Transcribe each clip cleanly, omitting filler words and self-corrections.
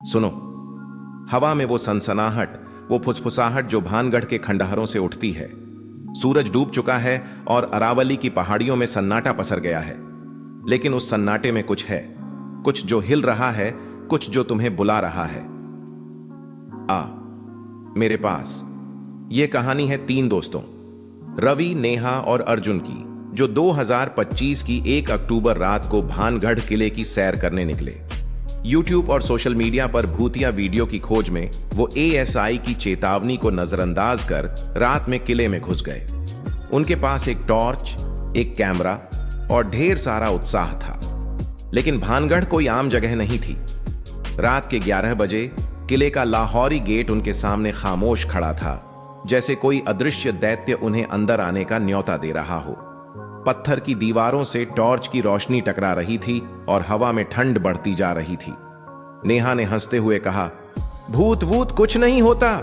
सुनो, हवा में वो सनसनाहट, वो फुसफुसाहट जो भानगढ़ के खंडहरों से उठती है। सूरज डूब चुका है और अरावली की पहाड़ियों में सन्नाटा पसर गया है। लेकिन उस सन्नाटे में कुछ है, कुछ जो हिल रहा है, कुछ जो तुम्हें बुला रहा है। आ मेरे पास। यह कहानी है 3 दोस्तों, रवि, नेहा और अर्जुन की, जो 2025 की 1 अक्टूबर रात को भानगढ़ किले की सैर करने निकले। यूट्यूब और सोशल मीडिया पर भूतिया वीडियो की खोज में वो एएसआई की चेतावनी को नजरअंदाज कर रात में किले में घुस गए। उनके पास एक टॉर्च, एक कैमरा और ढेर सारा उत्साह था। लेकिन भानगढ़ कोई आम जगह नहीं थी। रात के 11 बजे किले का लाहौरी गेट उनके सामने खामोश खड़ा था, जैसे कोई अदृश्य दैत्य उन्हें अंदर आने का न्योता दे रहा हो। पत्थर की दीवारों से टॉर्च की रोशनी टकरा रही थी और हवा में ठंड बढ़ती जा रही थी। नेहा ने हंसते हुए कहा, भूत वूत कुछ नहीं होता।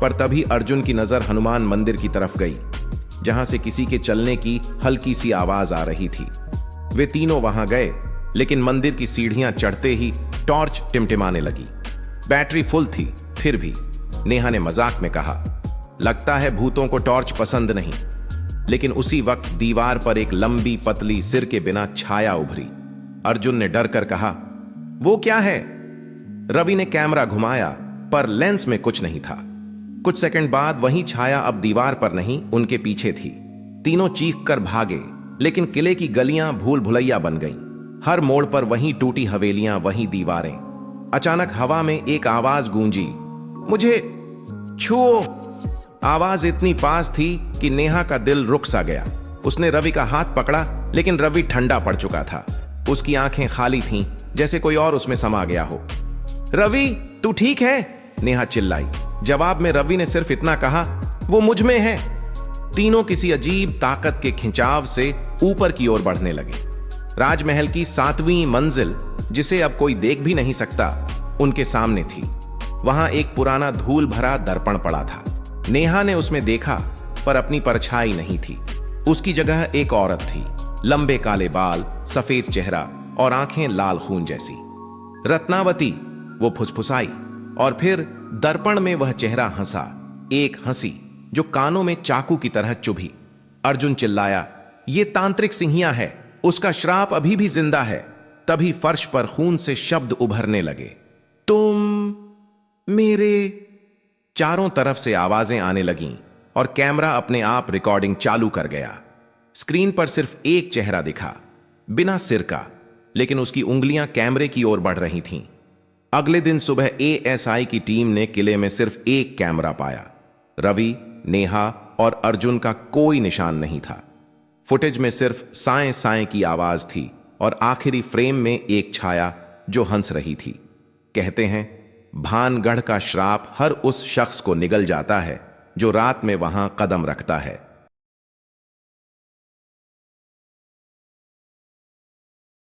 पर तभी अर्जुन की नजर हनुमान मंदिर की तरफ गई, जहां से किसी के चलने की हल्की सी आवाज आ रही थी। वे तीनों वहां गए, लेकिन मंदिर की सीढ़ियां चढ़ते ही टॉर्च टिमटिमाने लगी। बैटरी फुल थी, फिर भी। नेहा ने मजाक में कहा, लगता है भूतों को टॉर्च पसंद नहीं। लेकिन उसी वक्त दीवार पर एक लंबी पतली सिर के बिना छाया उभरी। अर्जुन ने डर कर कहा, वो क्या है? रवि ने कैमरा घुमाया, पर लेंस में कुछ नहीं था। कुछ सेकंड बाद वही छाया अब दीवार पर नहीं, उनके पीछे थी। तीनों चीख कर भागे, लेकिन किले की गलियां भूल भुलैया बन गईं। हर मोड़ पर वही टूटी हवेलियां, वही दीवारें। अचानक हवा में एक आवाज गूंजी, मुझे छुओ। आवाज इतनी पास थी कि नेहा का दिल रुक सा गया। उसने रवि का हाथ पकड़ा, लेकिन रवि ठंडा पड़ चुका था। उसकी आंखें खाली थीं, जैसे कोई और उसमें समा गया हो। रवि, तू ठीक है? नेहा चिल्लाई। जवाब में रवि ने सिर्फ इतना कहा, वो मुझ में है। तीनों किसी अजीब ताकत के खिंचाव से ऊपर की ओर बढ़ने लगे। राजमहल की 7वीं मंजिल, जिसे अब कोई देख भी नहीं सकता, उनके सामने थी। वहां एक पुराना धूल भरा दर्पण पड़ा था। नेहा ने उसमें देखा, पर अपनी परछाई नहीं थी। उसकी जगह एक औरत थी, लंबे काले बाल, सफेद चेहरा और आंखें लाल खून जैसी। रत्नावती, वो फुसफुसाई। और फिर दर्पण में वह चेहरा हंसा, एक हंसी जो कानों में चाकू की तरह चुभी। अर्जुन चिल्लाया, ये तांत्रिक सिंहिया है, उसका श्राप अभी भी जिंदा है। तभी फर्श पर खून से शब्द उभरने लगे, तुम मेरे। चारों तरफ से आवाजें आने लगीं और कैमरा अपने आप रिकॉर्डिंग चालू कर गया। स्क्रीन पर सिर्फ एक चेहरा दिखा, बिना सिर का, लेकिन उसकी उंगलियां कैमरे की ओर बढ़ रही थीं। अगले दिन सुबह एएसआई की टीम ने किले में सिर्फ एक कैमरा पाया। रवि, नेहा और अर्जुन का कोई निशान नहीं था। फुटेज में सिर्फ साएं साएं की आवाज थी और आखिरी फ्रेम में एक छाया जो हंस रही थी। कहते हैं, भानगढ़ का श्राप हर उस शख्स को निगल जाता है जो रात में वहां कदम रखता है।